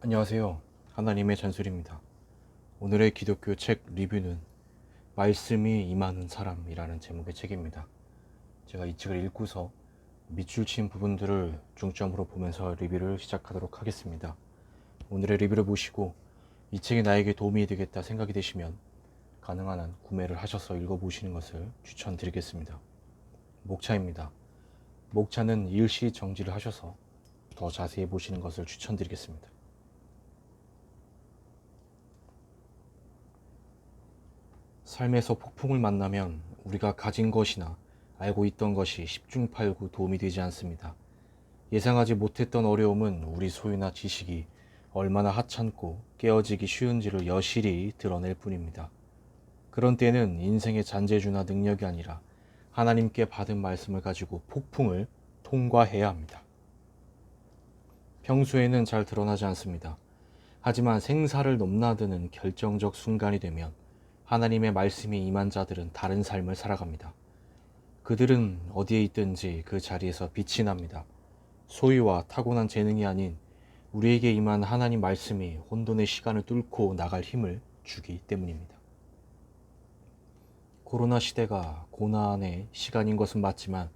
안녕하세요. 하나님의 잔술입니다. 오늘의 기독교 책 리뷰는 말씀이 임하는 사람이라는 제목의 책입니다. 제가 이 책을 읽고서 밑줄 친 부분들을 중점으로 보면서 리뷰를 시작하도록 하겠습니다. 오늘의 리뷰를 보시고 이 책이 나에게 도움이 되겠다 생각이 되시면 가능한 한 구매를 하셔서 읽어보시는 것을 추천드리겠습니다. 목차입니다. 목차는 일시 정지를 하셔서 더 자세히 보시는 것을 추천드리겠습니다. 삶에서 폭풍을 만나면 우리가 가진 것이나 알고 있던 것이 십중팔구 도움이 되지 않습니다. 예상하지 못했던 어려움은 우리 소유나 지식이 얼마나 하찮고 깨어지기 쉬운지를 여실히 드러낼 뿐입니다. 그런 때는 인생의 잔재주나 능력이 아니라 하나님께 받은 말씀을 가지고 폭풍을 통과해야 합니다. 평소에는 잘 드러나지 않습니다. 하지만 생사를 넘나드는 결정적 순간이 되면 하나님의 말씀이 임한 자들은 다른 삶을 살아갑니다. 그들은 어디에 있든지 그 자리에서 빛이 납니다. 소유와 타고난 재능이 아닌 우리에게 임한 하나님 말씀이 혼돈의 시간을 뚫고 나갈 힘을 주기 때문입니다. 코로나 시대가 고난의 시간인 것은 맞지만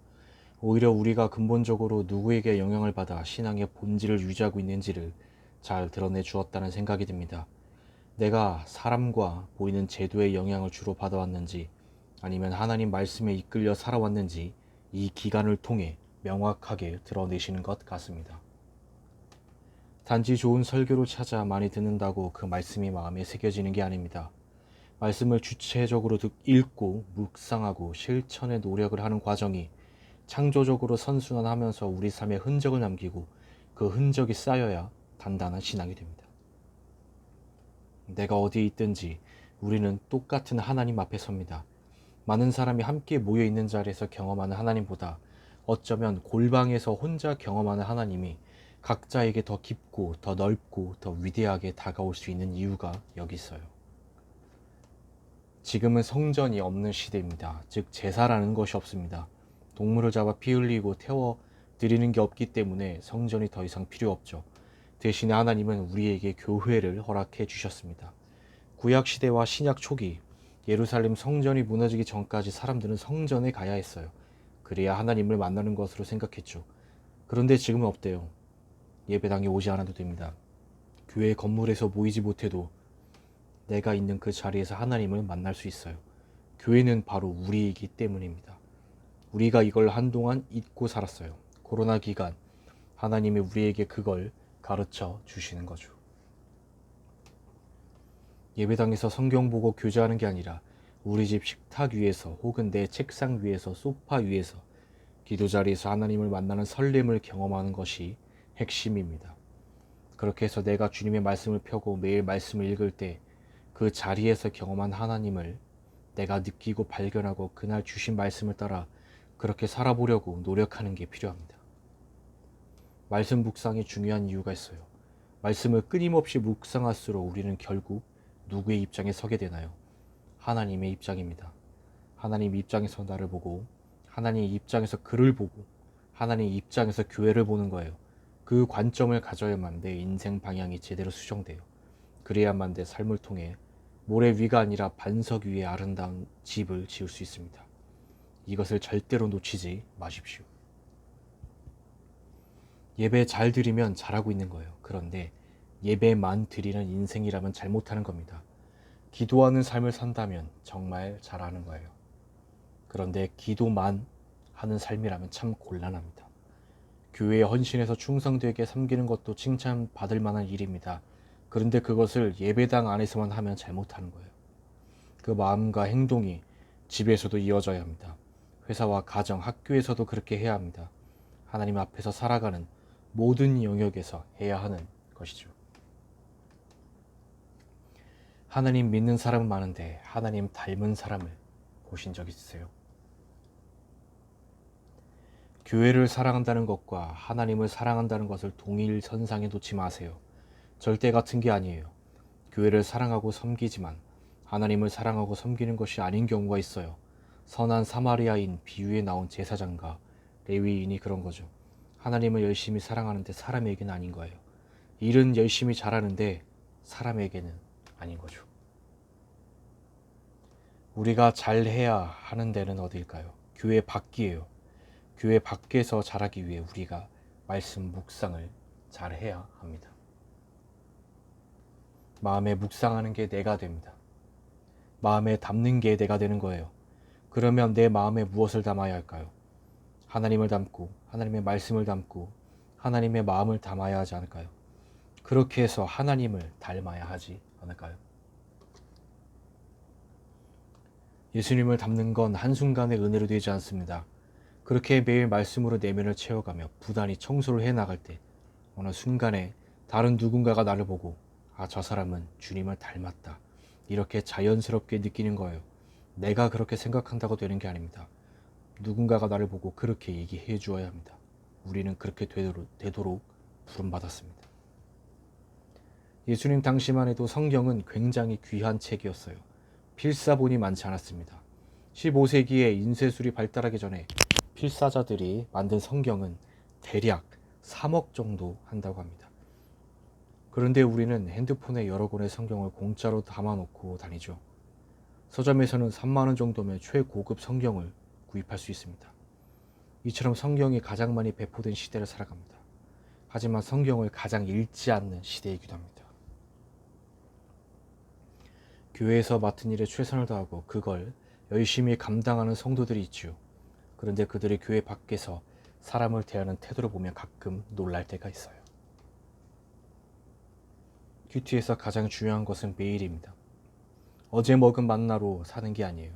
오히려 우리가 근본적으로 누구에게 영향을 받아 신앙의 본질을 유지하고 있는지를 잘 드러내 주었다는 생각이 듭니다. 내가 사람과 보이는 제도의 영향을 주로 받아왔는지 아니면 하나님 말씀에 이끌려 살아왔는지 이 기간을 통해 명확하게 드러내시는 것 같습니다. 단지 좋은 설교를 찾아 많이 듣는다고 그 말씀이 마음에 새겨지는 게 아닙니다. 말씀을 주체적으로 읽고 묵상하고 실천에 노력을 하는 과정이 창조적으로 선순환하면서 우리 삶에 흔적을 남기고 그 흔적이 쌓여야 단단한 신앙이 됩니다. 내가 어디에 있든지 우리는 똑같은 하나님 앞에 섭니다. 많은 사람이 함께 모여 있는 자리에서 경험하는 하나님보다 어쩌면 골방에서 혼자 경험하는 하나님이 각자에게 더 깊고 더 넓고 더 위대하게 다가올 수 있는 이유가 여기 있어요. 지금은 성전이 없는 시대입니다. 즉 제사라는 것이 없습니다. 동물을 잡아 피 흘리고 태워 드리는 게 없기 때문에 성전이 더 이상 필요 없죠. 대신에 하나님은 우리에게 교회를 허락해 주셨습니다. 구약 시대와 신약 초기 예루살렘 성전이 무너지기 전까지 사람들은 성전에 가야 했어요. 그래야 하나님을 만나는 것으로 생각했죠. 그런데 지금은 없대요. 예배당에 오지 않아도 됩니다. 교회 건물에서 모이지 못해도 내가 있는 그 자리에서 하나님을 만날 수 있어요. 교회는 바로 우리이기 때문입니다. 우리가 이걸 한동안 잊고 살았어요. 코로나 기간 하나님이 우리에게 그걸 가르쳐 주시는 거죠. 예배당에서 성경 보고 교제하는 게 아니라 우리 집 식탁 위에서 혹은 내 책상 위에서 소파 위에서 기도 자리에서 하나님을 만나는 설렘을 경험하는 것이 핵심입니다. 그렇게 해서 내가 주님의 말씀을 펴고 매일 말씀을 읽을 때 그 자리에서 경험한 하나님을 내가 느끼고 발견하고 그날 주신 말씀을 따라 그렇게 살아보려고 노력하는 게 필요합니다. 말씀 묵상이 중요한 이유가 있어요. 말씀을 끊임없이 묵상할수록 우리는 결국 누구의 입장에 서게 되나요? 하나님의 입장입니다. 하나님 입장에서 나를 보고 하나님 입장에서 그를 보고 하나님 입장에서 교회를 보는 거예요. 그 관점을 가져야만 내 인생 방향이 제대로 수정돼요. 그래야만 내 삶을 통해 모래 위가 아니라 반석 위에 아름다운 집을 지을 수 있습니다. 이것을 절대로 놓치지 마십시오. 예배 잘 드리면 잘하고 있는 거예요. 그런데 예배만 드리는 인생이라면 잘못하는 겁니다. 기도하는 삶을 산다면 정말 잘하는 거예요. 그런데 기도만 하는 삶이라면 참 곤란합니다. 교회에 헌신해서 충성되게 섬기는 것도 칭찬받을 만한 일입니다. 그런데 그것을 예배당 안에서만 하면 잘못하는 거예요. 그 마음과 행동이 집에서도 이어져야 합니다. 회사와 가정, 학교에서도 그렇게 해야 합니다. 하나님 앞에서 살아가는 모든 영역에서 해야 하는 것이죠. 하나님 믿는 사람은 많은데 하나님 닮은 사람을 보신 적 있으세요? 교회를 사랑한다는 것과 하나님을 사랑한다는 것을 동일선상에 놓지 마세요. 절대 같은 게 아니에요. 교회를 사랑하고 섬기지만 하나님을 사랑하고 섬기는 것이 아닌 경우가 있어요. 선한 사마리아인 비유에 나온 제사장과 레위인이 그런 거죠. 하나님을 열심히 사랑하는데 사람에게는 아닌 거예요. 일은 열심히 잘하는데 사람에게는 아닌 거죠. 우리가 잘해야 하는 데는 어디일까요? 교회 밖이에요. 교회 밖에서 잘하기 위해 우리가 말씀 묵상을 잘해야 합니다. 마음에 묵상하는 게 내가 됩니다. 마음에 담는 게 내가 되는 거예요. 그러면 내 마음에 무엇을 담아야 할까요? 하나님을 담고 하나님의 말씀을 담고 하나님의 마음을 담아야 하지 않을까요? 그렇게 해서 하나님을 닮아야 하지 않을까요? 예수님을 닮는 건 한순간의 은혜로 되지 않습니다. 그렇게 매일 말씀으로 내면을 채워가며 부단히 청소를 해나갈 때 어느 순간에 다른 누군가가 나를 보고 아, 저 사람은 주님을 닮았다. 이렇게 자연스럽게 느끼는 거예요. 내가 그렇게 생각한다고 되는 게 아닙니다. 누군가가 나를 보고 그렇게 얘기해 주어야 합니다. 우리는 그렇게 되도록 부름받았습니다. 예수님 당시만 해도 성경은 굉장히 귀한 책이었어요. 필사본이 많지 않았습니다. 15세기에 인쇄술이 발달하기 전에 필사자들이 만든 성경은 대략 3억 정도 한다고 합니다. 그런데 우리는 핸드폰에 여러 권의 성경을 공짜로 담아놓고 다니죠. 서점에서는 3만 원 정도면 최고급 성경을 구입할 수 있습니다. 이처럼 성경이 가장 많이 배포된 시대를 살아갑니다. 하지만 성경을 가장 읽지 않는 시대이기도 합니다. 교회에서 맡은 일에 최선을 다하고 그걸 열심히 감당하는 성도들이 있죠. 그런데 그들이 교회 밖에서 사람을 대하는 태도를 보면 가끔 놀랄 때가 있어요. 큐티에서 가장 중요한 것은 매일입니다. 어제 먹은 만나로 사는 게 아니에요.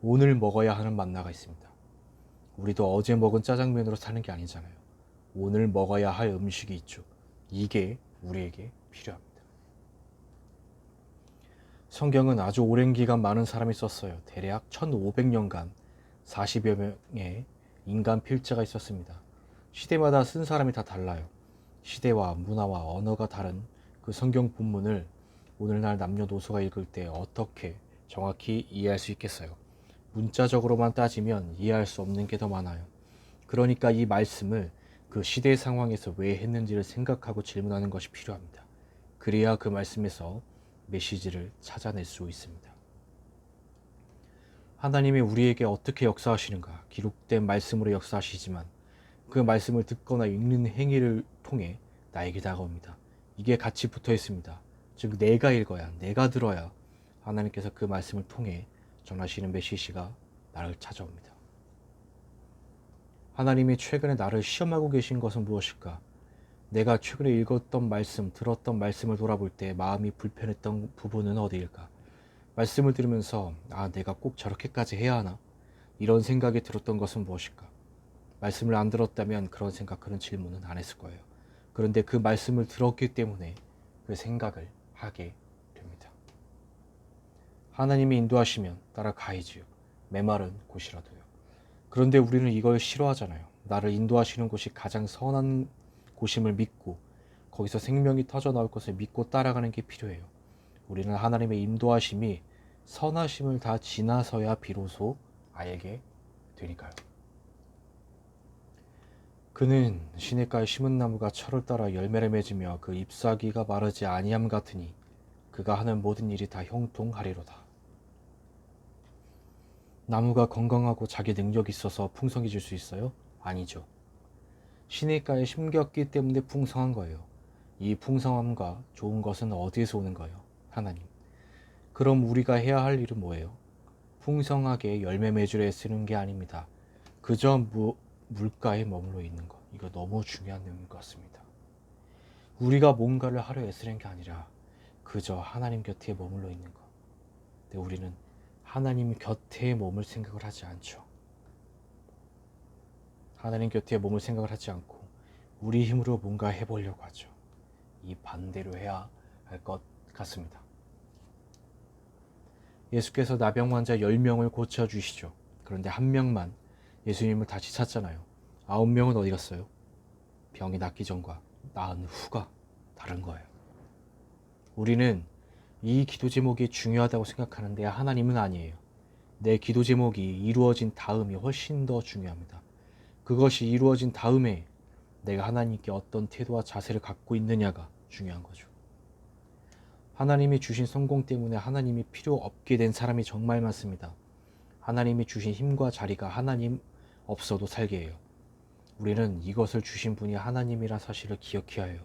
오늘 먹어야 하는 만나가 있습니다. 우리도 어제 먹은 짜장면으로 사는 게 아니잖아요. 오늘 먹어야 할 음식이 있죠. 이게 우리에게 필요합니다. 성경은 아주 오랜 기간 많은 사람이 썼어요. 대략 1500년간 40여 명의 인간 필자가 있었습니다. 시대마다 쓴 사람이 다 달라요. 시대와 문화와 언어가 다른 그 성경 본문을 오늘날 남녀노소가 읽을 때 어떻게 정확히 이해할 수 있겠어요? 문자적으로만 따지면 이해할 수 없는 게 더 많아요. 그러니까 이 말씀을 그 시대 상황에서 왜 했는지를 생각하고 질문하는 것이 필요합니다. 그래야 그 말씀에서 메시지를 찾아낼 수 있습니다. 하나님이 우리에게 어떻게 역사하시는가? 기록된 말씀으로 역사하시지만 그 말씀을 듣거나 읽는 행위를 통해 나에게 다가옵니다. 이게 같이 붙어 있습니다. 즉 내가 읽어야, 내가 들어야 하나님께서 그 말씀을 통해 전하시는 메시지가 나를 찾아옵니다. 하나님이 최근에 나를 시험하고 계신 것은 무엇일까? 내가 최근에 읽었던 말씀, 들었던 말씀을 돌아볼 때 마음이 불편했던 부분은 어디일까? 말씀을 들으면서 아, 내가 꼭 저렇게까지 해야 하나? 이런 생각이 들었던 것은 무엇일까? 말씀을 안 들었다면 그런 생각, 그런 질문은 안 했을 거예요. 그런데 그 말씀을 들었기 때문에 그 생각을 하게 됩니다. 하나님이 인도하시면 따라가야지요. 메마른 곳이라도요. 그런데 우리는 이걸 싫어하잖아요. 나를 인도하시는 곳이 가장 선한 곳임을 믿고 거기서 생명이 터져 나올 것을 믿고 따라가는 게 필요해요. 우리는 하나님의 인도하심이 선하심을 다 지나서야 비로소 알게 되니까요. 그는 시냇가에 심은 나무가 철을 따라 열매를 맺으며 그 잎사귀가 마르지 아니함 같으니 그가 하는 모든 일이 다 형통하리로다. 나무가 건강하고 자기 능력이 있어서 풍성해질 수 있어요? 아니죠. 시냇가에 심겼기 때문에 풍성한 거예요. 이 풍성함과 좋은 것은 어디에서 오는 거예요? 하나님. 그럼 우리가 해야 할 일은 뭐예요? 풍성하게 열매 맺으려 쓰는 게 아닙니다. 그저 물가에 머물러 있는 것. 이거 너무 중요한 내용인 것 같습니다. 우리가 뭔가를 하려 애쓰는 게 아니라 그저 하나님 곁에 머물러 있는 것. 근데 우리는 하나님 곁에 머물 생각을 하지 않죠. 하나님 곁에 머물 생각을 하지 않고 우리 힘으로 뭔가 해보려고 하죠. 이 반대로 해야 할 것 같습니다. 예수께서 나병 환자 10명을 고쳐주시죠. 그런데 한 명만 예수님을 다시 찾잖아요. 9명은 어디 갔어요? 병이 낫기 전과 나은 후가 다른 거예요. 우리는 이 기도 제목이 중요하다고 생각하는데 하나님은 아니에요. 내 기도 제목이 이루어진 다음이 훨씬 더 중요합니다. 그것이 이루어진 다음에 내가 하나님께 어떤 태도와 자세를 갖고 있느냐가 중요한 거죠. 하나님이 주신 성공 때문에 하나님이 필요 없게 된 사람이 정말 많습니다. 하나님이 주신 힘과 자리가 하나님 없어도 살게 해요. 우리는 이것을 주신 분이 하나님이란 사실을 기억해야 해요.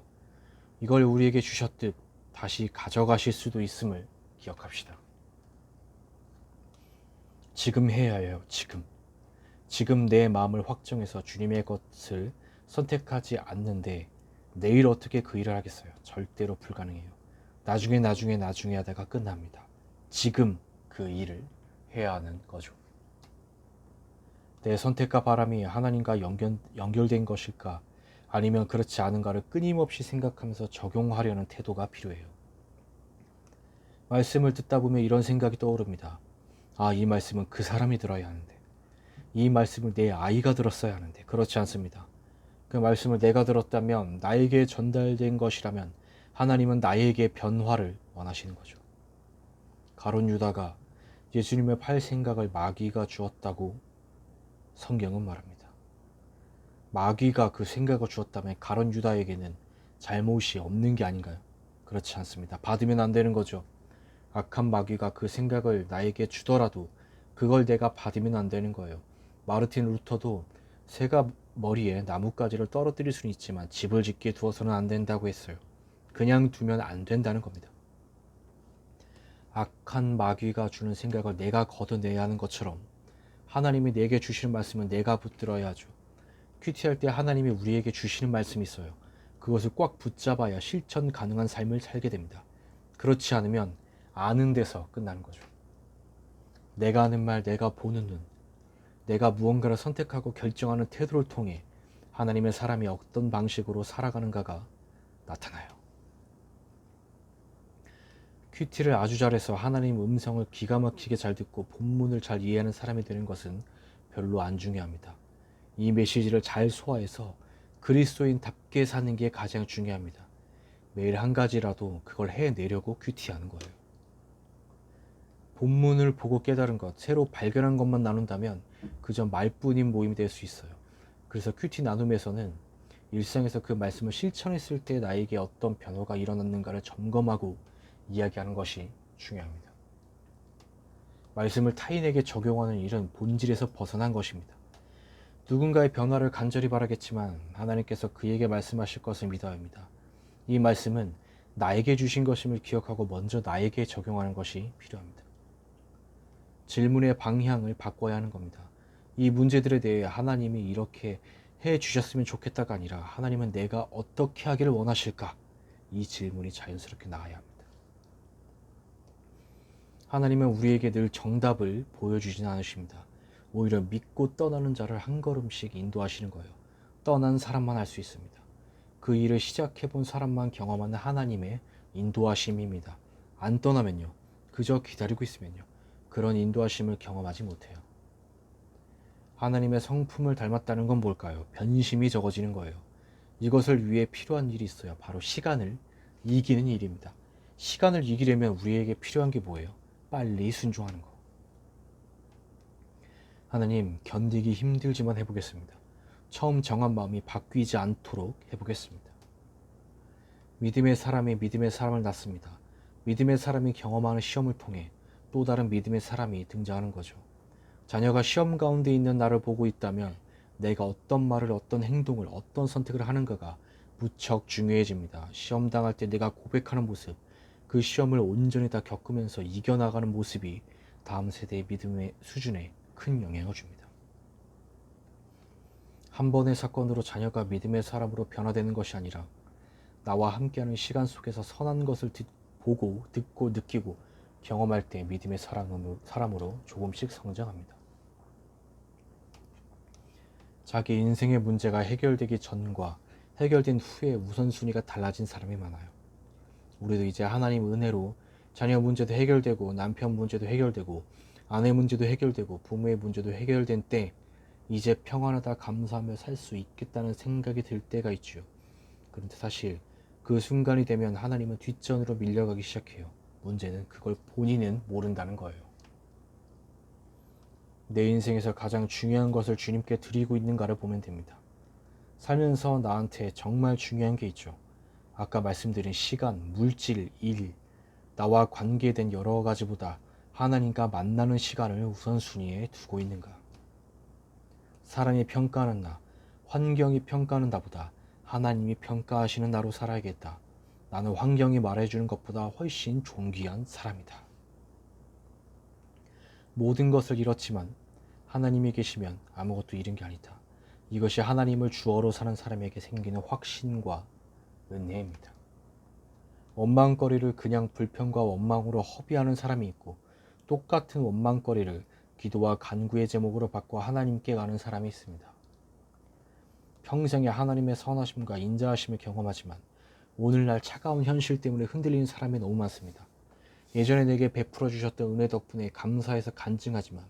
이걸 우리에게 주셨듯 다시 가져가실 수도 있음을 기억합시다. 지금 해야 해요. 지금 내 마음을 확정해서 주님의 것을 선택하지 않는데 내일 어떻게 그 일을 하겠어요? 절대로 불가능해요. 나중에 하다가 끝납니다. 지금 그 일을 해야 하는 거죠. 내 선택과 바람이 하나님과 연결된 것일까? 아니면 그렇지 않은가를 끊임없이 생각하면서 적용하려는 태도가 필요해요. 말씀을 듣다 보면 이런 생각이 떠오릅니다. 아, 이 말씀은 그 사람이 들어야 하는데, 이 말씀을 내 아이가 들었어야 하는데. 그렇지 않습니다. 그 말씀을 내가 들었다면, 나에게 전달된 것이라면 하나님은 나에게 변화를 원하시는 거죠. 가룟 유다가 예수님의 팔 생각을 마귀가 주었다고 성경은 말합니다. 마귀가 그 생각을 주었다면 가룟 유다에게는 잘못이 없는 게 아닌가요? 그렇지 않습니다. 받으면 안 되는 거죠. 악한 마귀가 그 생각을 나에게 주더라도 그걸 내가 받으면 안 되는 거예요. 마르틴 루터도 새가 머리에 나뭇가지를 떨어뜨릴 수는 있지만 집을 짓게 두어서는 안 된다고 했어요. 그냥 두면 안 된다는 겁니다. 악한 마귀가 주는 생각을 내가 걷어내야 하는 것처럼 하나님이 내게 주시는 말씀은 내가 붙들어야 하죠. 큐티할 때 하나님이 우리에게 주시는 말씀이 있어요. 그것을 꽉 붙잡아야 실천 가능한 삶을 살게 됩니다. 그렇지 않으면 아는 데서 끝나는 거죠. 내가 하는 말, 내가 보는 눈, 내가 무언가를 선택하고 결정하는 태도를 통해 하나님의 사람이 어떤 방식으로 살아가는가가 나타나요. 큐티를 아주 잘해서 하나님 음성을 기가 막히게 잘 듣고 본문을 잘 이해하는 사람이 되는 것은 별로 안 중요합니다. 이 메시지를 잘 소화해서 그리스도인답게 사는 게 가장 중요합니다. 매일 한 가지라도 그걸 해내려고 큐티하는 거예요. 본문을 보고 깨달은 것, 새로 발견한 것만 나눈다면 그저 말뿐인 모임이 될 수 있어요. 그래서 큐티 나눔에서는 일상에서 그 말씀을 실천했을 때 나에게 어떤 변화가 일어났는가를 점검하고 이야기하는 것이 중요합니다. 말씀을 타인에게 적용하는 일은 본질에서 벗어난 것입니다. 누군가의 변화를 간절히 바라겠지만 하나님께서 그에게 말씀하실 것을 믿어야 합니다. 이 말씀은 나에게 주신 것임을 기억하고 먼저 나에게 적용하는 것이 필요합니다. 질문의 방향을 바꿔야 하는 겁니다. 이 문제들에 대해 하나님이 이렇게 해 주셨으면 좋겠다가 아니라 하나님은 내가 어떻게 하기를 원하실까? 이 질문이 자연스럽게 나와야 합니다. 하나님은 우리에게 늘 정답을 보여주진 않으십니다. 오히려 믿고 떠나는 자를 한 걸음씩 인도하시는 거예요. 떠난 사람만 할 수 있습니다. 그 일을 시작해본 사람만 경험하는 하나님의 인도하심입니다. 안 떠나면요, 그저 기다리고 있으면요, 그런 인도하심을 경험하지 못해요. 하나님의 성품을 닮았다는 건 뭘까요? 변심이 적어지는 거예요. 이것을 위해 필요한 일이 있어요. 바로 시간을 이기는 일입니다. 시간을 이기려면 우리에게 필요한 게 뭐예요? 빨리 순종하는 거. 하나님, 견디기 힘들지만 해보겠습니다. 처음 정한 마음이 바뀌지 않도록 해보겠습니다. 믿음의 사람이 믿음의 사람을 낳습니다. 믿음의 사람이 경험하는 시험을 통해 또 다른 믿음의 사람이 등장하는 거죠. 자녀가 시험 가운데 있는 나를 보고 있다면 내가 어떤 말을, 어떤 행동을, 어떤 선택을 하는가가 무척 중요해집니다. 시험 당할 때 내가 고백하는 모습, 그 시험을 온전히 다 겪으면서 이겨나가는 모습이 다음 세대의 믿음의 수준에 큰 영향을 줍니다. 한 번의 사건으로 자녀가 믿음의 사람으로 변화되는 것이 아니라 나와 함께하는 시간 속에서 선한 것을 보고, 듣고, 느끼고 경험할 때 믿음의 사람으로 조금씩 성장합니다. 자기 인생의 문제가 해결되기 전과 해결된 후에 우선순위가 달라진 사람이 많아요. 우리도 이제 하나님 은혜로 자녀 문제도 해결되고 남편 문제도 해결되고 아내 문제도 해결되고 부모의 문제도 해결된 때 이제 평안하다 감사하며 살 수 있겠다는 생각이 들 때가 있죠. 그런데 사실 그 순간이 되면 하나님은 뒷전으로 밀려가기 시작해요. 문제는 그걸 본인은 모른다는 거예요. 내 인생에서 가장 중요한 것을 주님께 드리고 있는가를 보면 됩니다. 살면서 나한테 정말 중요한 게 있죠. 아까 말씀드린 시간, 물질, 일, 나와 관계된 여러 가지보다 하나님과 만나는 시간을 우선순위에 두고 있는가? 사람이 평가하는 나, 환경이 평가하는 나보다 하나님이 평가하시는 나로 살아야겠다. 나는 환경이 말해주는 것보다 훨씬 존귀한 사람이다. 모든 것을 잃었지만 하나님이 계시면 아무것도 잃은 게 아니다. 이것이 하나님을 주어로 사는 사람에게 생기는 확신과 은혜입니다. 원망거리를 그냥 불평과 원망으로 허비하는 사람이 있고, 똑같은 원망거리를 기도와 간구의 제목으로 바꿔 하나님께 가는 사람이 있습니다. 평생에 하나님의 선하심과 인자하심을 경험하지만 오늘날 차가운 현실 때문에 흔들리는 사람이 너무 많습니다. 예전에 내게 베풀어 주셨던 은혜 덕분에 감사해서 간증하지만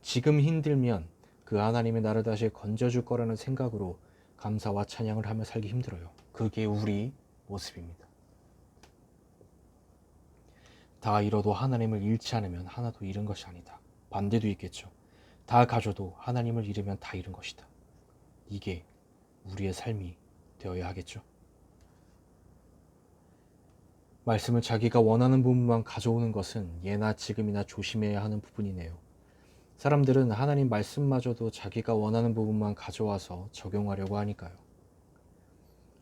지금 힘들면 그 하나님이 나를 다시 건져줄 거라는 생각으로 감사와 찬양을 하며 살기 힘들어요. 그게 우리 모습입니다. 다 잃어도 하나님을 잃지 않으면 하나도 잃은 것이 아니다. 반대도 있겠죠. 다 가져도 하나님을 잃으면 다 잃은 것이다. 이게 우리의 삶이 되어야 하겠죠. 말씀을 자기가 원하는 부분만 가져오는 것은 예나 지금이나 조심해야 하는 부분이네요. 사람들은 하나님 말씀마저도 자기가 원하는 부분만 가져와서 적용하려고 하니까요.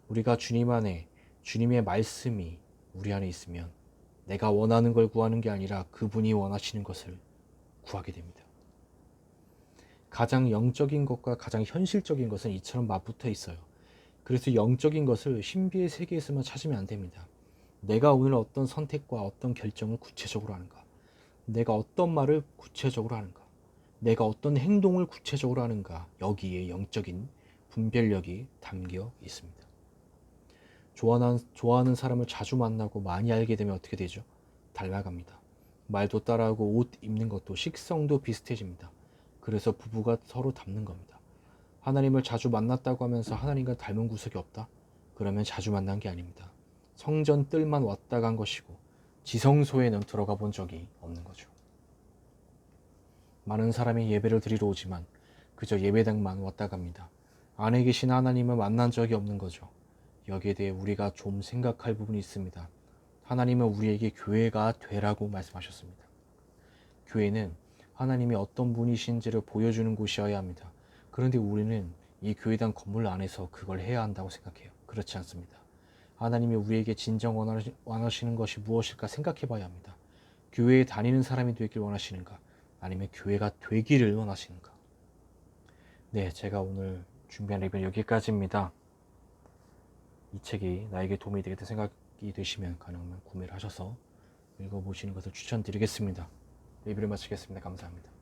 우리가 주님 안에, 주님의 말씀이 우리 안에 있으면 내가 원하는 걸 구하는 게 아니라 그분이 원하시는 것을 구하게 됩니다. 가장 영적인 것과 가장 현실적인 것은 이처럼 맞붙어 있어요. 그래서 영적인 것을 신비의 세계에서만 찾으면 안 됩니다. 내가 오늘 어떤 선택과 어떤 결정을 구체적으로 하는가? 내가 어떤 말을 구체적으로 하는가? 내가 어떤 행동을 구체적으로 하는가? 여기에 영적인 분별력이 담겨 있습니다. 좋아하는 사람을 자주 만나고 많이 알게 되면 어떻게 되죠? 닮아갑니다. 말도 따라하고 옷 입는 것도 식성도 비슷해집니다. 그래서 부부가 서로 닮는 겁니다. 하나님을 자주 만났다고 하면서 하나님과 닮은 구석이 없다? 그러면 자주 만난 게 아닙니다. 성전 뜰만 왔다 간 것이고 지성소에는 들어가 본 적이 없는 거죠. 많은 사람이 예배를 드리러 오지만 그저 예배당만 왔다 갑니다. 안에 계신 하나님을 만난 적이 없는 거죠. 여기에 대해 우리가 좀 생각할 부분이 있습니다. 하나님은 우리에게 교회가 되라고 말씀하셨습니다. 교회는 하나님이 어떤 분이신지를 보여주는 곳이어야 합니다. 그런데 우리는 이 교회당 건물 안에서 그걸 해야 한다고 생각해요. 그렇지 않습니다. 하나님이 우리에게 진정 원하시는 것이 무엇일까 생각해 봐야 합니다. 교회에 다니는 사람이 되길 원하시는가? 아니면 교회가 되기를 원하시는가? 네, 제가 오늘 준비한 리뷰는 여기까지입니다. 이 책이 나에게 도움이 되겠다 생각이 되시면 가능하면 구매를 하셔서 읽어보시는 것을 추천드리겠습니다. 리뷰를 마치겠습니다. 감사합니다.